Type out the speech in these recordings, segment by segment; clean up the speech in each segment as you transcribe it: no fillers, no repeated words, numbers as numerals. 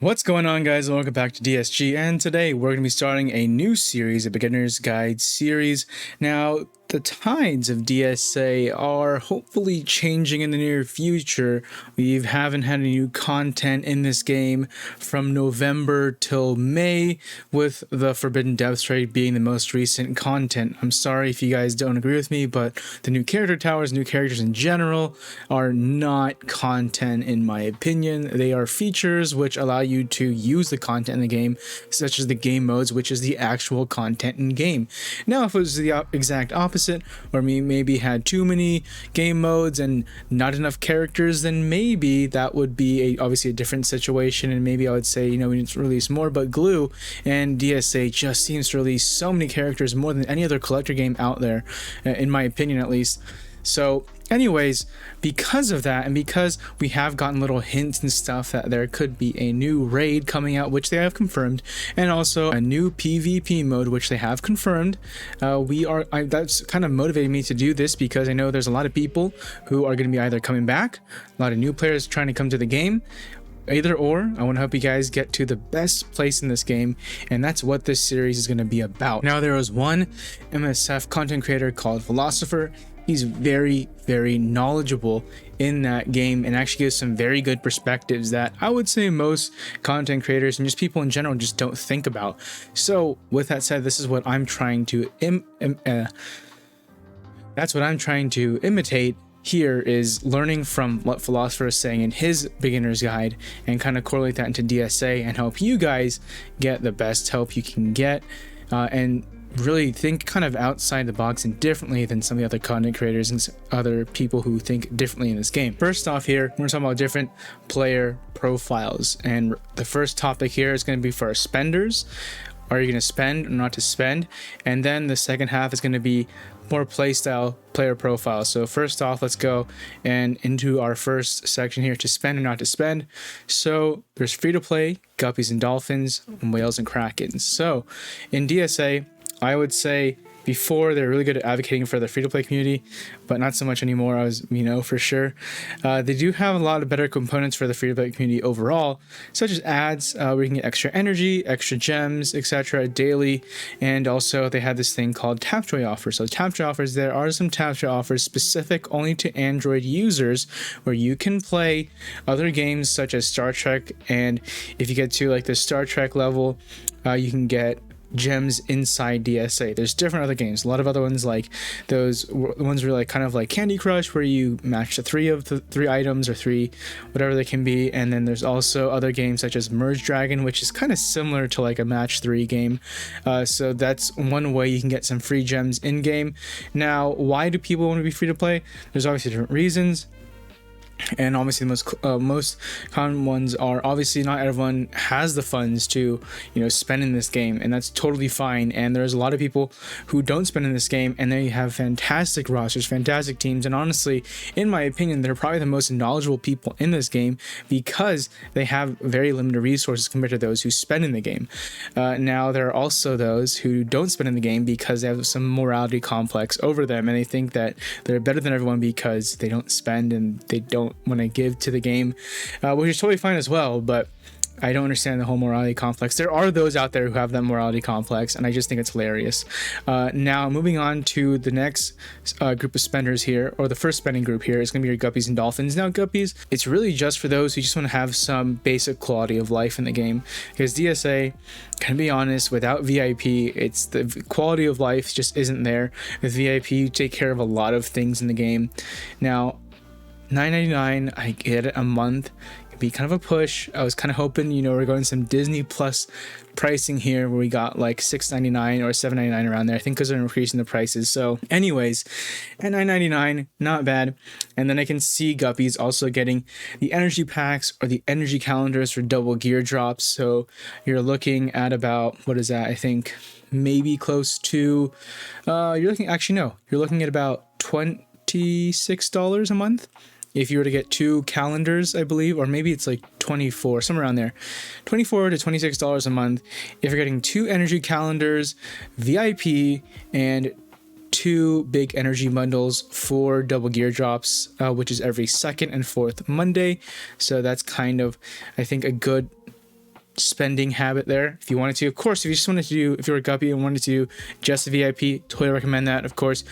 What's going on, guys? Welcome back to DSG, and today we're going to be starting a new series, a beginner's guide series. Now, the tides of DSA are hopefully changing in the near future. We haven't had any new content in this game from November till May, with the Forbidden Depths Trade being the most recent content. I'm sorry if you guys don't agree with me, but the new character towers, new characters in general, are not content in my opinion. They are features which allow you to use the content in the game, such as the game modes, which is the actual content in game. Now, if it was the exact opposite, or we maybe had too many game modes and not enough characters, then maybe that would be obviously a different situation, and maybe I would say, we need to release more. But Glue and DSA just seems to release so many characters, more than any other collector game out there, in my opinion at least. So anyways, because of that, and because we have gotten little hints and stuff that there could be a new raid coming out, which they have confirmed, and also a new PvP mode, which they have confirmed, that's kind of motivating me to do this, because I know there's a lot of people who are going to be either coming back, a lot of new players trying to come to the game. Either or, I want to help you guys get to the best place in this game, and that's what this series is going to be about. Now, there was one MSF content creator called Philosopher. He's very, very knowledgeable in that game and actually gives some very good perspectives that I would say most content creators and just people in general just don't think about. So with that said, this is what I'm trying to imitate here, is learning from what Philosopher is saying in his beginner's guide and kind of correlate that into DSA and help you guys get the best help you can get, and really think kind of outside the box and differently than some of the other content creators and other people who think differently in this game. First off here, we're talking about different player profiles, and the first topic here is going to be for our spenders. Are you going to spend or not to spend? And then the second half is going to be more playstyle player profiles. So first off, let's go and into our first section here, to spend or not to spend. So there's free to play, guppies and dolphins, and whales and krakens. So in DSA, I would say before they're really good at advocating for the free-to-play community, but not so much anymore, as we know for sure. They do have a lot of better components for the free-to-play community overall, such as ads, where you can get extra energy, extra gems, etc. daily, and also they had this thing called Tapjoy offers. So Tapjoy offers, there are some Tapjoy offers specific only to Android users, where you can play other games such as Star Trek, and if you get to like the Star Trek level, you can get gems inside DSA. There's different other games, a lot of other ones, like those ones were like kind of like Candy Crush, where you match the three items or three whatever they can be. And then there's also other games such as Merge Dragon, which is kind of similar to like a match 3 game. So that's one way you can get some free gems in game. Now, why do people want to be free to play? There's obviously different reasons. And obviously the most common ones are, obviously not everyone has the funds to spend in this game, and that's totally fine. And there's a lot of people who don't spend in this game, and they have fantastic rosters, fantastic teams, and honestly, in my opinion, they're probably the most knowledgeable people in this game, because they have very limited resources compared to those who spend in the game. Now, there are also those who don't spend in the game because they have some morality complex over them, and they think that they're better than everyone because they don't spend and they don't want to give to the game, which is totally fine as well. But I don't understand the whole morality complex. There are those out there who have that morality complex, and I just think it's hilarious. Now, moving on to the next group of spenders here, or the first spending group here, is going to be your guppies and dolphins. Now, guppies, it's really just for those who just want to have some basic quality of life in the game, because DSA, can be honest, without VIP, it's the quality of life just isn't there. With VIP, you take care of a lot of things in the game. Now, $9.99, I get it a month. It'd be kind of a push. I was kind of hoping, we're going some Disney Plus pricing here, where we got like $6.99 or $7.99 around there. I think because they're increasing the prices. So anyways, at $9.99, not bad. And then I can see guppies also getting the energy packs or the energy calendars for double gear drops. So you're looking at about, what is that? I think maybe close to, you're looking at about $26 a month. If you were to get 2 calendars, I believe, or maybe it's like 24, somewhere around there, $24 to $26 a month. If you're getting 2 energy calendars, VIP, and 2 big energy bundles for double gear drops, which is every second and fourth Monday. So that's kind of, I think, a good spending habit there if you wanted to. Of course, if you just wanted to do, if you're a guppy and wanted to do just VIP, totally recommend that. Of course,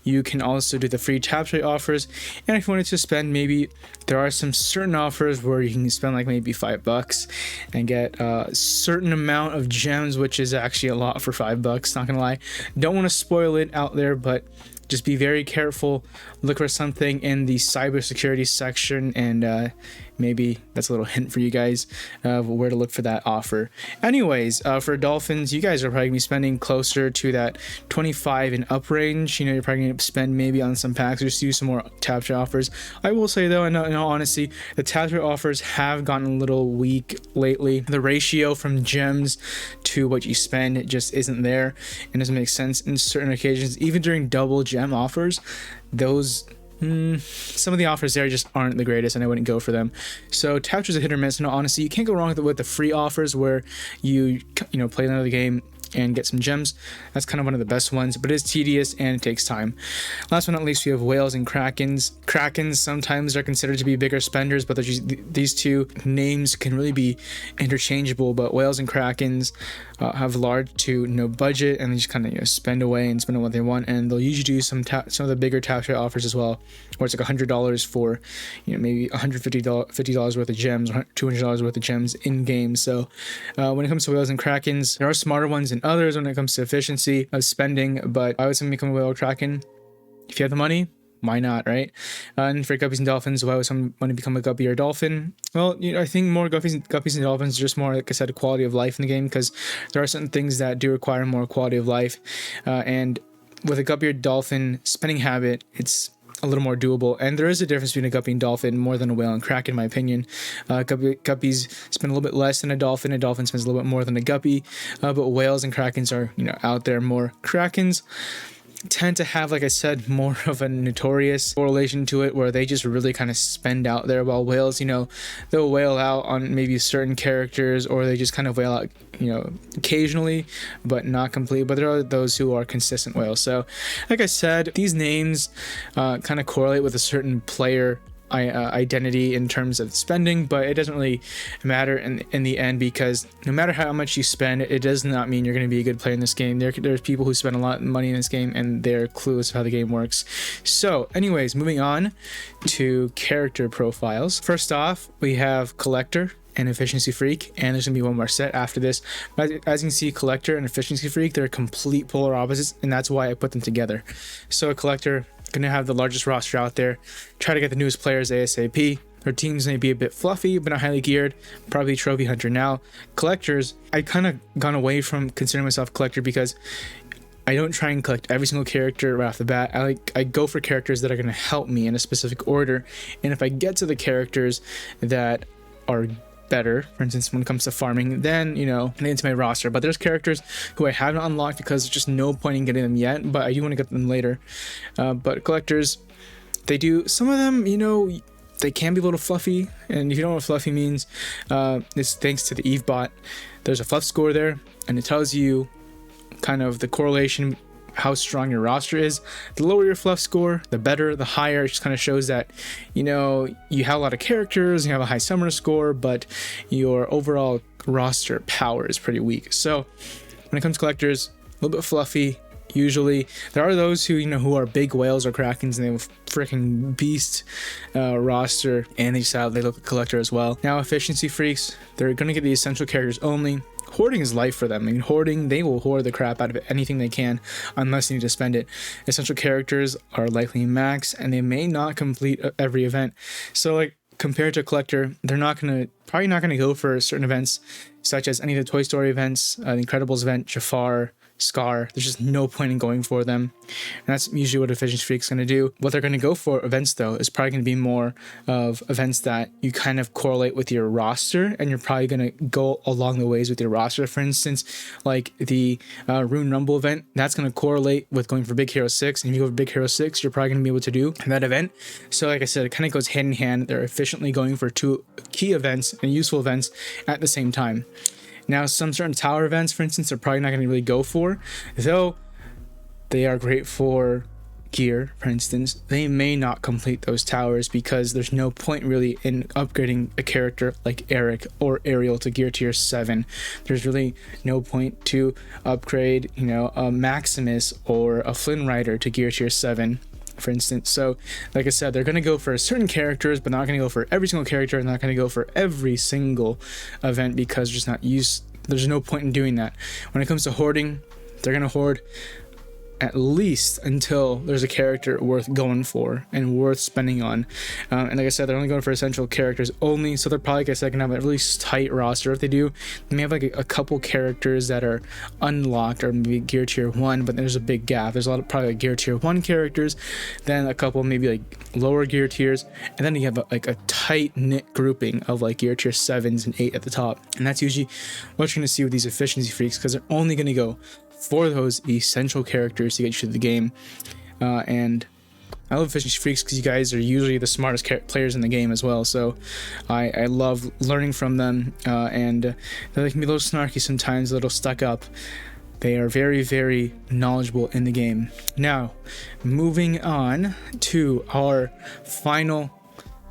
you can also do the free tap trade offers, and if you wanted to spend, maybe there are some certain offers where you can spend like maybe $5 and get a certain amount of gems, which is actually a lot for $5, not gonna lie. Don't want to spoil it out there, but just be very careful. Look for something in the cybersecurity section, and maybe that's a little hint for you guys of where to look for that offer. Anyways, for Dolphins, you guys are probably gonna be spending closer to that 25 and up range. You know, you're probably gonna spend maybe on some packs or just do some more tap trade offers. I will say though, in all honesty, the tap trade offers have gotten a little weak lately. The ratio from gems to what you spend, it just isn't there, and doesn't make sense in certain occasions. Even during double gem offers, those some of the offers there just aren't the greatest, and I wouldn't go for them. So tap trades are hit or miss. No, honestly, you can't go wrong with the free offers where you play another game and get some gems. That's kind of one of the best ones, but it is tedious and it takes time. Last but not least, we have whales and krakens. Krakens sometimes are considered to be bigger spenders, but these two names can really be interchangeable. But whales and krakens have large to no budget, and they just kind of spend away and spend on what they want, and they'll usually do some of the bigger tap trade offers as well, where it's like $100 for maybe $150 worth of gems, $200 worth of gems in game. So when it comes to whales and krakens, there are smarter ones than others when it comes to efficiency of spending, but I would say become a whale or kraken if you have the money. Why not, right? And for guppies and dolphins, why would someone want to become a guppy or a dolphin? Well, I think more guppies and dolphins are just more, like I said, a quality of life in the game, because there are certain things that do require more quality of life. And with a guppy or dolphin spending habit, it's a little more doable, and there is a difference between a guppy and dolphin more than a whale and kraken, in my opinion. Guppies spend a little bit less than a dolphin spends a little bit more than a guppy, but whales and krakens are out there more. Krakens tend to have, like I said, more of a notorious correlation to it, where they just really kind of spend out there, while whales, they'll whale out on maybe certain characters, or they just kind of whale out occasionally, but not completely. But there are those who are consistent whales. So like I said, these names kind of correlate with a certain player identity in terms of spending, but it doesn't really matter in the end, because no matter how much you spend, it does not mean you're going to be a good player in this game. There's people who spend a lot of money in this game and they're clueless of how the game works. So anyways, moving on to character profiles. First off, we have Collector and Efficiency Freak, and there's gonna be one more set after this. But as you can see, Collector and Efficiency Freak, they're complete polar opposites, and that's why I put them together. So a Collector gonna have the largest roster out there, try to get the newest players ASAP. Their teams may be a bit fluffy but not highly geared, probably trophy hunter. Now collectors, I kind of gone away from considering myself a collector, because I don't try and collect every single character right off the bat. I go for characters that are going to help me in a specific order, and if I get to the characters that are better, for instance when it comes to farming, then into my roster. But there's characters who I haven't unlocked because there's just no point in getting them yet, but I do want to get them later. But collectors, they do, some of them they can be a little fluffy, and if you don't know what fluffy means, it's thanks to the Eve bot. There's a fluff score there, and it tells you kind of the correlation, how strong your roster is. The lower your fluff score, the better. The higher, it just kind of shows that you have a lot of characters, you have a high summoner score, but your overall roster power is pretty weak. So when it comes to collectors, a little bit fluffy. Usually there are those who who are big whales or krakens, and they have a freaking beast roster, and they look like collector as well. Now efficiency freaks, they're gonna get the essential characters only. Hoarding is life for them. I mean, hoarding, they will hoard the crap out of anything they can unless they need to spend it. Essential characters are likely max, and they may not complete every event. So like compared to a collector, they're probably not gonna go for certain events such as any of the Toy Story events, the Incredibles event, Jafar, Scar. There's just no point in going for them, and that's usually what Efficiency Freak's going to do. What they're going to go for events though is probably going to be more of events that you kind of correlate with your roster, and you're probably going to go along the ways with your roster. For instance, like the Rune Rumble event, that's going to correlate with going for Big Hero 6, and if you go for Big Hero 6, you're probably going to be able to do that event. So like I said, it kind of goes hand in hand. They're efficiently going for two key events and useful events at the same time. Now, some certain tower events, for instance, are probably not going to really go for, though they are great for gear, for instance, they may not complete those towers because there's no point really in upgrading a character like Eric or Ariel to gear tier 7. There's really no point to upgrade, you know, a Maximus or a Flynn Rider to gear tier 7, for instance. So like I said, they're going to go for certain characters, but not going to go for every single character, and not going to go for every single event because there's no point in doing that. When it comes to hoarding, they're going to hoard at least until there's a character worth going for and worth spending on. And like I said, they're only going for essential characters only, so they're probably, like I said, gonna have a really tight roster. If they do, they may have like a couple characters that are unlocked or maybe gear tier 1, but there's a big gap. There's a lot of probably like gear tier 1 characters, then a couple maybe like lower gear tiers, and then you have like a tight knit grouping of like gear tier 7s and 8 at the top. And that's usually what you're going to see with these efficiency freaks, because they're only going to go for those essential characters to get you to the game. And I love efficiency freaks because you guys are usually the smartest players in the game as well, so I love learning from them. And they can be a little snarky sometimes, a little stuck up. They are very, very knowledgeable in the game. Now, moving on to our final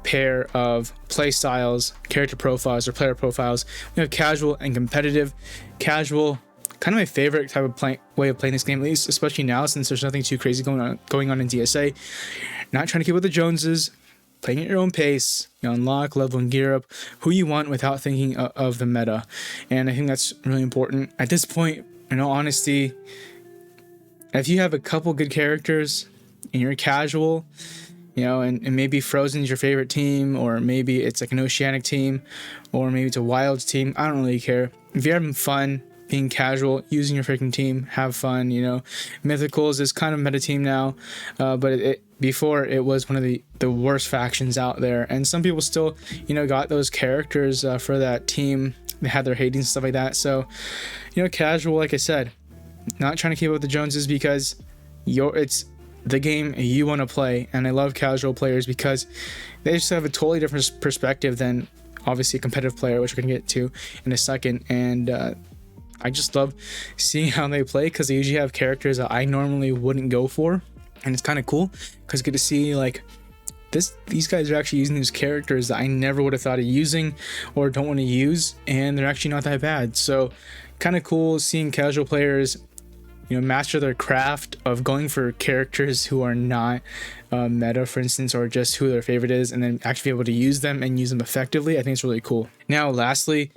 pair of play styles, character profiles, or player profiles. We have casual and competitive. Casual, kind of my favorite type of way of playing this game, at least, especially now since there's nothing too crazy going on in DSA. Not trying to keep with the Joneses, playing at your own pace, you know, unlock, level, and gear up who you want without thinking of the meta. And I think that's really important at this point. In all honesty, if you have a couple good characters and you're casual, you know, and maybe Frozen's your favorite team, or maybe it's like an Oceanic team, or maybe it's a Wilds team, I don't really care. If you're having fun being casual, using your freaking team, have fun. You know, Mythicals is kind of meta team now, but before it was one of the worst factions out there, and some people still, you know, got those characters for that team. They had their hatings and stuff like that. So, you know, casual, like I said, not trying to keep up with the Joneses because it's the game you want to play. And I love casual players because they just have a totally different perspective than obviously a competitive player, which we're gonna get to in a second. And I just love seeing how they play because they usually have characters that I normally wouldn't go for, and it's kind of cool because get to see like these guys are actually using these characters that I never would have thought of using or don't want to use, and they're actually not that bad. So kind of cool seeing casual players, you know, master their craft of going for characters who are not meta, for instance, or just who their favorite is, and then actually be able to use them and use them effectively. I think it's really cool. Now, lastly,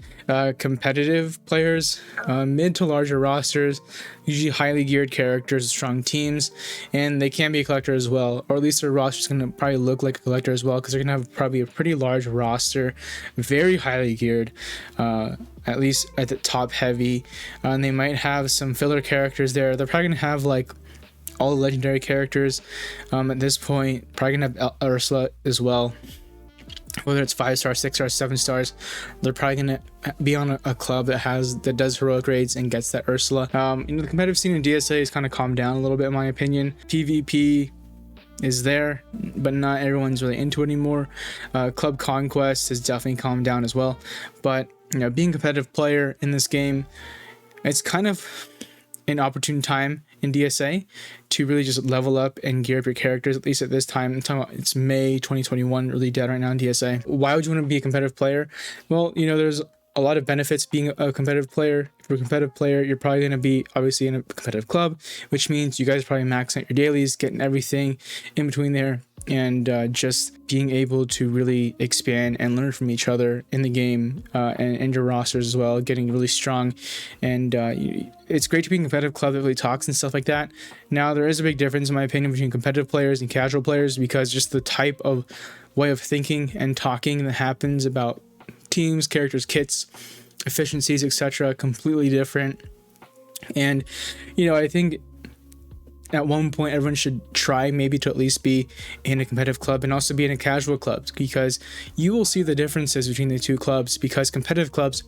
competitive players, mid to larger rosters, usually highly geared characters, strong teams, and they can be a collector as well, or at least their roster is going to probably look like a collector as well, because they're going to have probably a pretty large roster, very highly geared, at least at the top heavy, and they might have some filler characters there. They're probably going to have like all the legendary characters at this point, probably gonna have Ursula as well, whether it's 5 stars, 6 stars, 7 stars. They're probably gonna be on a club that does heroic raids and gets that Ursula. You know, the competitive scene in DSA is kind of calmed down a little bit in my opinion. PvP is there, but not everyone's really into it anymore. Club Conquest has definitely calmed down as well, but you know, being a competitive player in this game, it's kind of an opportune time in DSA to really just level up and gear up your characters, at least at this time. I'm talking about it's May 2021, really dead right now in DSA. Why would you want to be a competitive player? Well, you know, there's a lot of benefits being a competitive player. If you're a competitive player, you're probably going to be obviously in a competitive club, which means you guys probably max out your dailies, getting everything in between there, and just being able to really expand and learn from each other in the game, and your rosters as well, getting really strong. And it's great to be in a competitive club that really talks and stuff like that. Now, there is a big difference in my opinion between competitive players and casual players, because just the type of way of thinking and talking that happens about teams, characters, kits, efficiencies, etc., completely different. And you know, I think at one point everyone should try maybe to at least be in a competitive club and also be in a casual club, because you will see the differences between the two clubs. Because competitive clubs,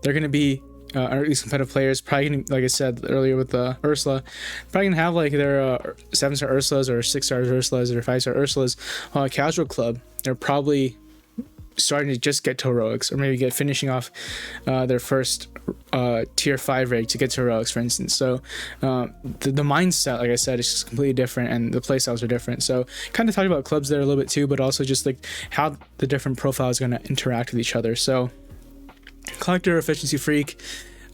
they're going to be or at least competitive players probably gonna, like I said earlier with Ursula, probably gonna have like their 7-star Ursulas or 6-star Ursulas or 5-star Ursulas. On a casual club, they're probably starting to just get to heroics, or maybe finishing off their first tier 5 rig to get to heroics, for instance. So the mindset, like I said, is just completely different, and the playstyles are different. So kind of talked about clubs there a little bit too, but also just like how the different profiles are going to interact with each other. So collector, efficiency freak,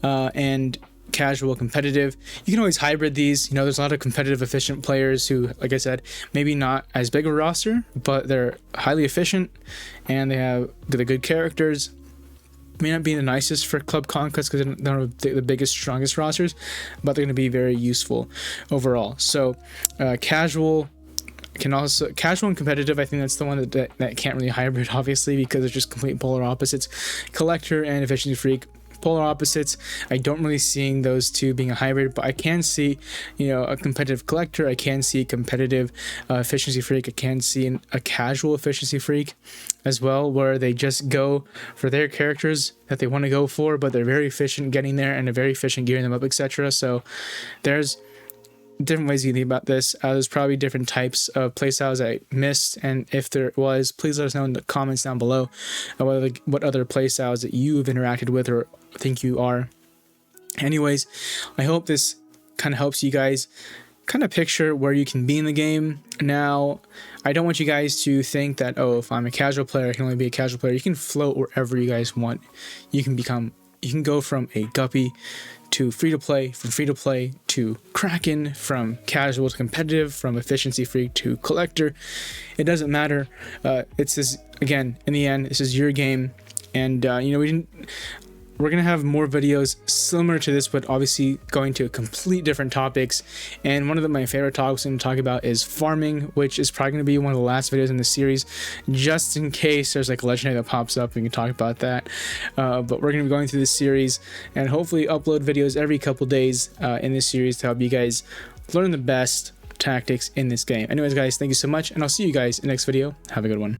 and casual, competitive. You can always hybrid these. You know, there's a lot of competitive, efficient players who, like I said, maybe not as big a roster, but they're highly efficient and they have the good characters. May not be the nicest for club conquest because they don't have the biggest, strongest rosters, but they're going to be very useful overall. So casual and competitive, I think that's the one that can't really hybrid, obviously, because they're just complete polar opposites. Collector and efficiency freak, polar opposites. I don't really seeing those two being a hybrid, but I can see, you know, a competitive collector. I can see a competitive efficiency freak. I can see a casual efficiency freak as well, where they just go for their characters that they want to go for, but they're very efficient getting there and they're very efficient gearing them up, etc. So there's different ways you can think about this. There's probably different types of playstyles I missed, and if there was, please let us know in the comments down below what other playstyles that you have interacted with or think you are. Anyways, I hope this kind of helps you guys kind of picture where you can be in the game. Now, I don't want you guys to think that, oh, if I'm a casual player, I can only be a casual player. You can float wherever you guys want. You can go from a guppy to free-to-play, from free-to-play to Kraken, from casual to competitive, from efficiency freak to collector. It doesn't matter. It's this, again, in the end, this is your game. And, you know, we're going to have more videos similar to this, but obviously going to complete different topics. And one of my favorite topics I'm going to talk about is farming, which is probably going to be one of the last videos in the series, just in case there's like a legendary that pops up. We can talk about that. But we're going to be going through this series and hopefully upload videos every couple days in this series to help you guys learn the best tactics in this game. Anyways, guys, thank you so much, and I'll see you guys in the next video. Have a good one.